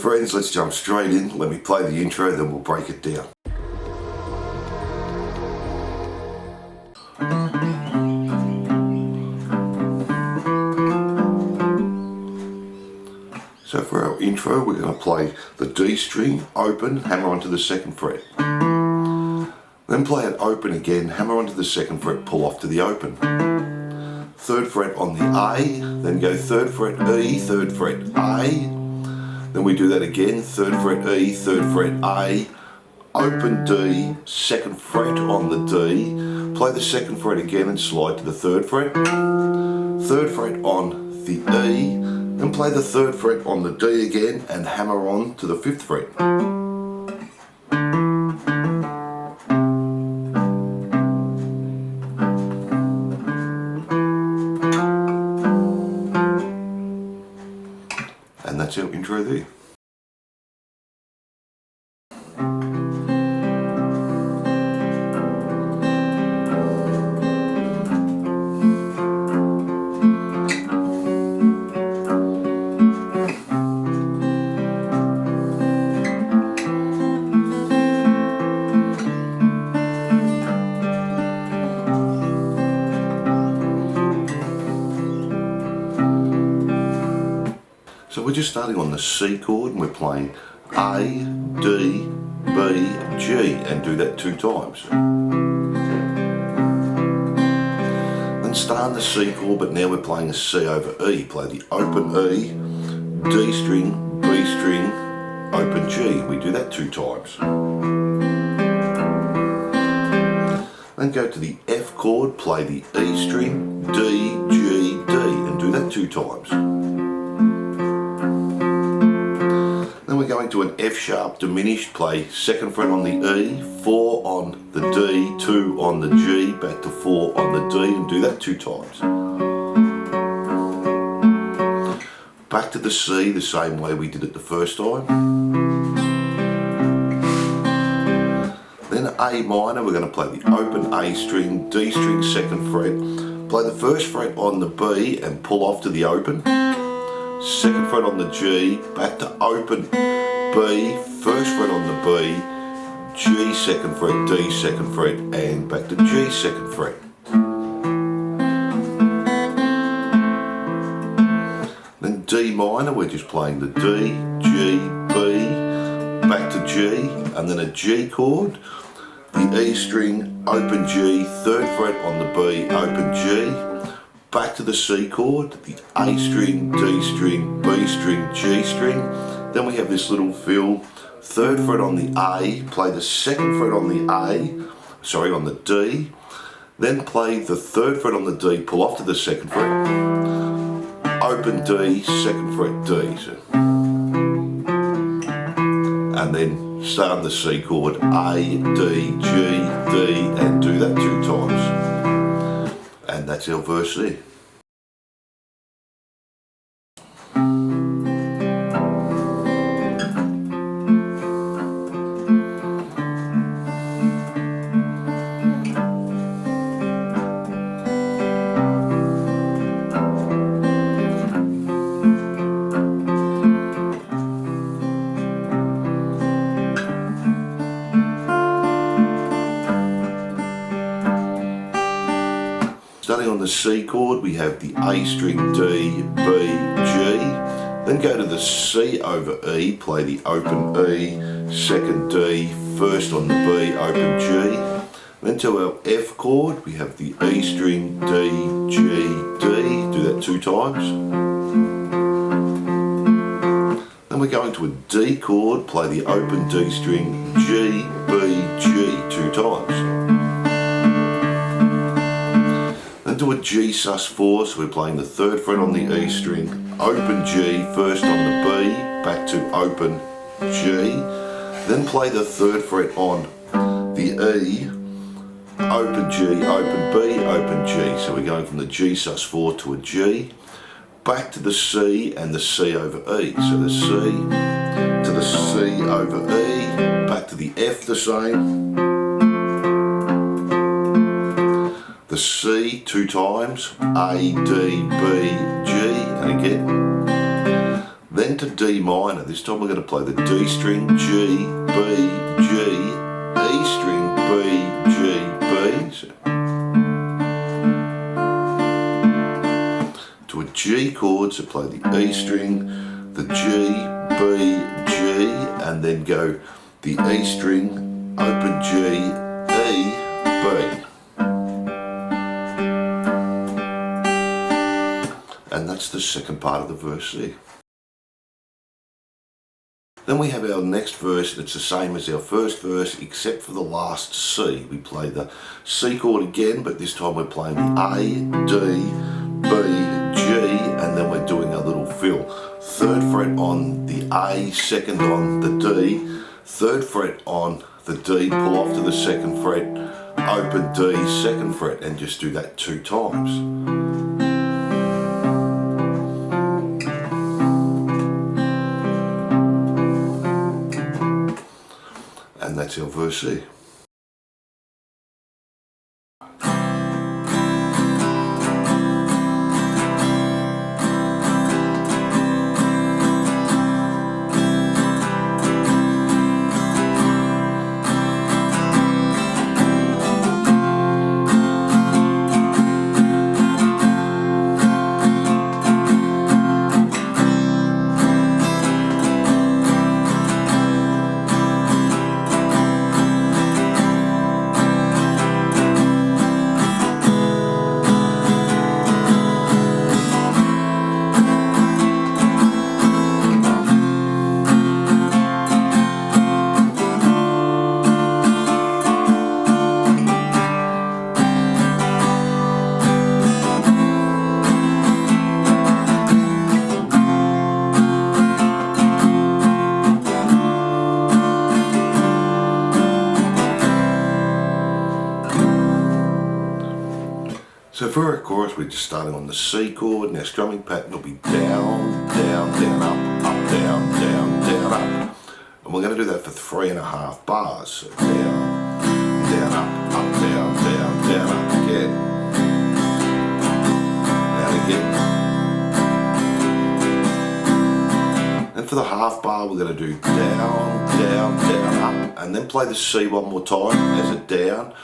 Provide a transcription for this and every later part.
friends, let's jump straight in. Let me play the intro, then we'll break it down. So for our intro, we're going to play the D string, open, hammer onto the second fret. Then play it open again, hammer onto the second fret, pull off to the open. Third fret on the A, then go third fret E, third fret A. Then we do that again, third fret E, third fret A, open D, second fret on the D, play the second fret again and slide to the third fret on the E, then play the third fret on the D again and hammer on to the fifth fret. And that's our intro there. So we're just starting on the C chord and we're playing A, D, B, G and do that 2 times. Then start on the C chord, but now we're playing a C over E. Play the open E, D string, B string, open G. We do that 2 times. Then go to the F chord, play the E string, D, G, D and do that 2 times. Then we're going to an F sharp diminished, play second fret on the E, 4 on the D, 2 on the G, back to 4 on the D and do that 2 times. Back to the C the same way we did it the first time. Then A minor, we're going to play the open A string, D string second fret, play the first fret on the B and pull off to the open. Second fret on the G, back to open B, first fret on the B, G second fret, D second fret and back to G second fret. Then D minor, we're just playing the D, G, B, back to G and then a G chord, the E string, open G, third fret on the B, open G. Back to the C chord, the A string, D string, B string, G string. Then we have this little fill, third fret on the A, play the second fret on the on the D. Then play the third fret on the D, pull off to the second fret. Open D, second fret D. And then start on the C chord, A, D, G, D, and do that 2 times. And that's our verse there. Starting on the C chord, we have the A string, D, B, G. Then go to the C over E, play the open E, second D, first on the B, open G. Then to our F chord, we have the E string, D, G, D. Do that 2 times. Then we're going to a D chord, play the open D string, G, B, G 2 times. To a G sus4, so we're playing the third fret on the E string, open G, first on the B, back to open G, then play the third fret on the E, open G, open B, open G. So we're going from the G sus4 to a G, back to the C and the C over E. So the C to the C over E, back to the F the same. The C 2 times, A, D, B, G, and again. Then then to D minor. This time we're going to play the D string, G, B, G, E string, B, G, B. So, to a G chord, so play the E string, the G, B, G, and then go the E string, open G, E, B. And that's the second part of the verse C. Then we have our next verse, and it's the same as our first verse except for the last C. We play the C chord again, but this time we're playing the A, D, B, G, and then we're doing a little fill. Third fret on the A, second on the D, third fret on the D, pull off to the second fret, open D, second fret, and just do that 2 times. And that's our verse C. So for our chorus, we're just starting on the C chord, and our strumming pattern will be down, down, down, up, down, down, down, up. And we're going to do that for 3.5 bars. So down, down, up, down, down, down, up again. And again. And for the half bar, we're going to do down, down, down, up, and then play the C one more time as a down.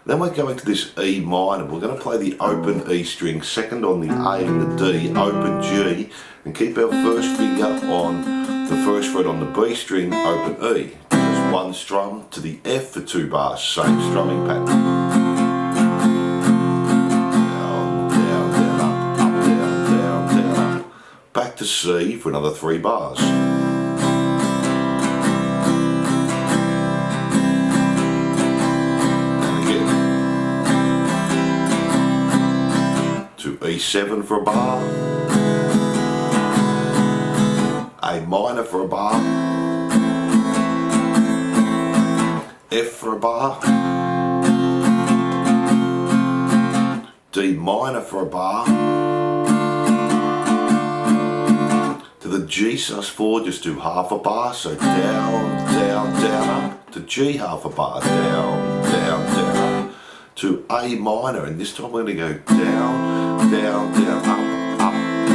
Then we're going to this E minor. We're going to play the open E string, second on the A and the D, open G, and keep our first finger on the first fret on the B string, open E. Just 1 strum to the F for 2 bars, same strumming pattern. Down, down, down, up, down, down, down, up. Back to C for another 3 bars. E7 for a bar, A minor for a bar, F for a bar, D minor for a bar, to the G sus4 just do half a bar, so down, down, down, up, to G half a bar, down, down, down, up, to A minor, and this time we're going to go down, down, down, up,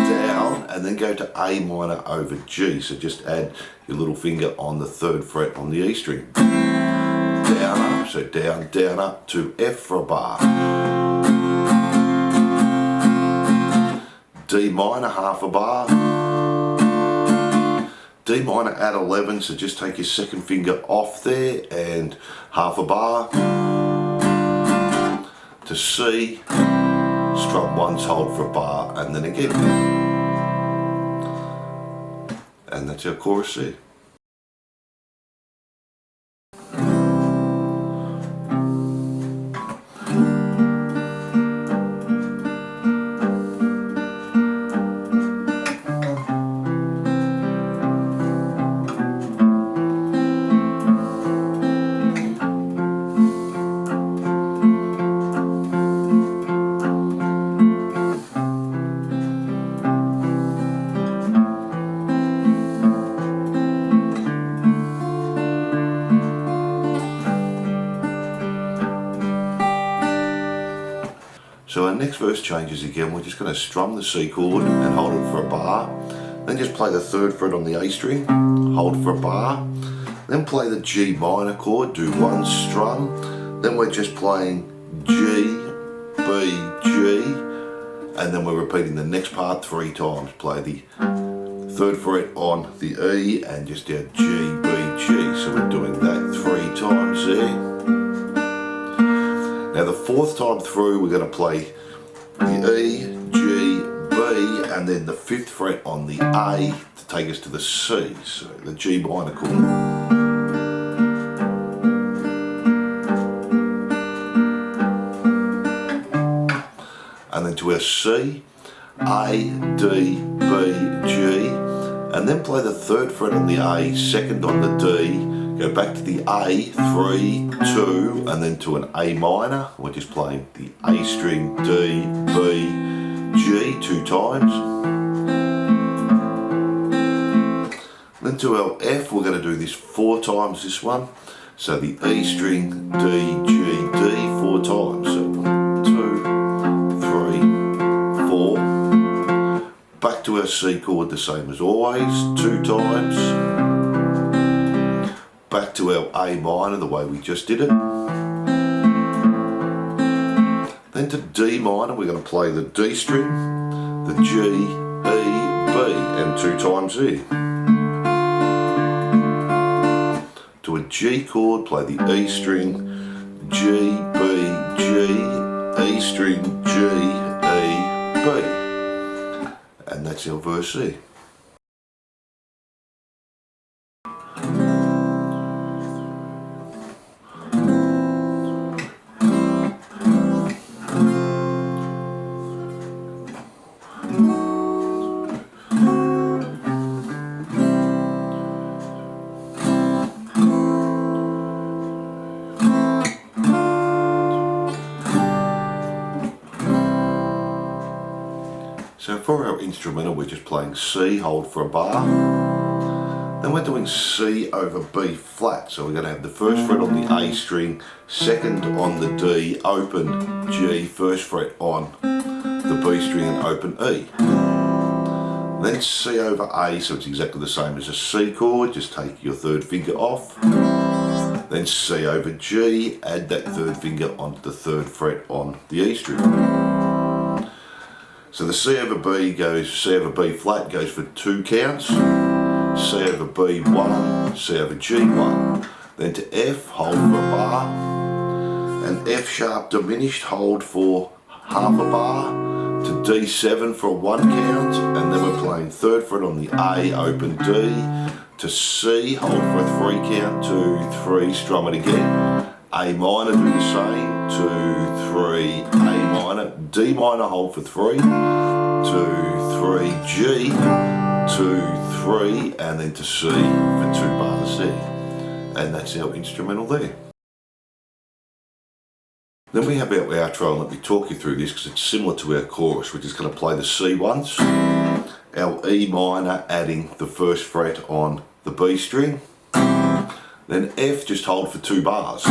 down, and then go to A minor over G. So just add your little finger on the 3rd fret on the E string. Down, up, so down, down, up to F for a bar. D minor, half a bar. D minor at 11, so just take your 2nd finger off there and half a bar. To C, strum once, hold for a bar, and then again. And that's our chorus C. So our next verse changes again. We're just going to strum the C chord and hold it for a bar. Then just play the 3rd fret on the A string, hold for a bar, then play the G minor chord, do 1 strum, then we're just playing G, B, G, and then we're repeating the next part 3 times. Play the 3rd fret on the E and just down G, B, G. So we're doing that 3 times there. Now the 4th time through we're going to play the E, G, B, and then the 5th fret on the A to take us to the C. So the G minor chord. And then to our C, A, D, B, G, and then play the 3rd fret on the A, 2nd on the D, go back to the A, 3, 2, and then to an A minor. We're just playing the A string, D, B, G 2 times. Then to our F, we're going to do this 4 times, this one. So the E string, D, G, D 4 times. So 4. Back to our C chord the same as always, 2 times. Back to our A minor the way we just did it. Then to D minor we're going to play the D string, the G, E, B, and 2 times E. To a G chord play the E string, G, B, G, E string, G, E, B, and that's our verse C. So for our instrumental we're just playing C, hold for a bar, then we're doing C over B flat, so we're going to have the 1st fret on the A string, 2nd on the D, open G, 1st fret on the B string and open E. Then C over A, so it's exactly the same as a C chord, just take your 3rd finger off. Then C over G, add that 3rd finger onto the 3rd fret on the E string. So the C over B goes, C over B flat goes for 2 counts, C over B 1, C over G 1. Then to F, hold for a bar, and F sharp diminished, hold for half a bar, to D7 for a 1 count, and then we're playing 3rd fret on the A, open D, to C, hold for a 3 count, 2, 3, strum it again, A minor, do the same, 2, 3, A minor, D minor, hold for 3, 2, 3, G, 2, 3, and then to C for 2 bars there. And that's our instrumental there. Then we have our outro, and let me talk you through this because it's similar to our chorus. We're just going to play the C once, our E minor adding the 1st fret on the B string, then F just hold for 2 bars,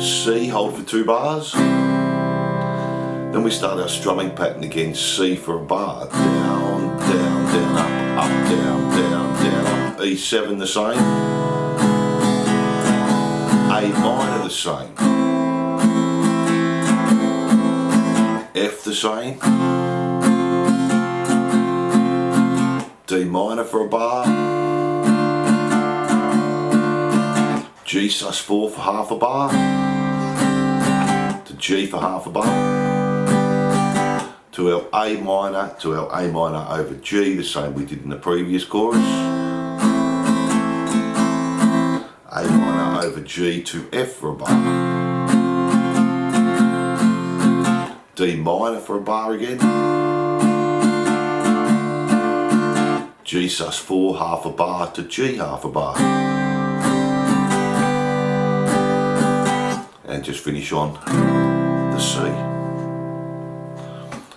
C hold for 2 bars, then we start our strumming pattern again, C for a bar, down, down, down, up, down, down, down, E7 the same, A minor the same, F the same, D minor for a bar, G sus4 for half a bar, to G for half a bar, to our A minor over G, the same we did in the previous chorus, A minor over G to F for a bar, D minor for a bar again, G sus4 half a bar to G half a bar, and just finish on the C.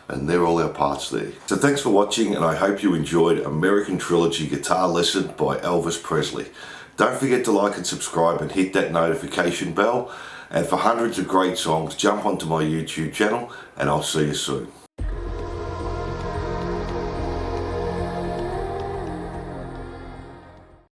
And they're all our parts there. So thanks for watching, and I hope you enjoyed American Trilogy Guitar Lesson by Elvis Presley. Don't forget to like and subscribe and hit that notification bell. And for hundreds of great songs, jump onto my YouTube channel, and I'll see you soon.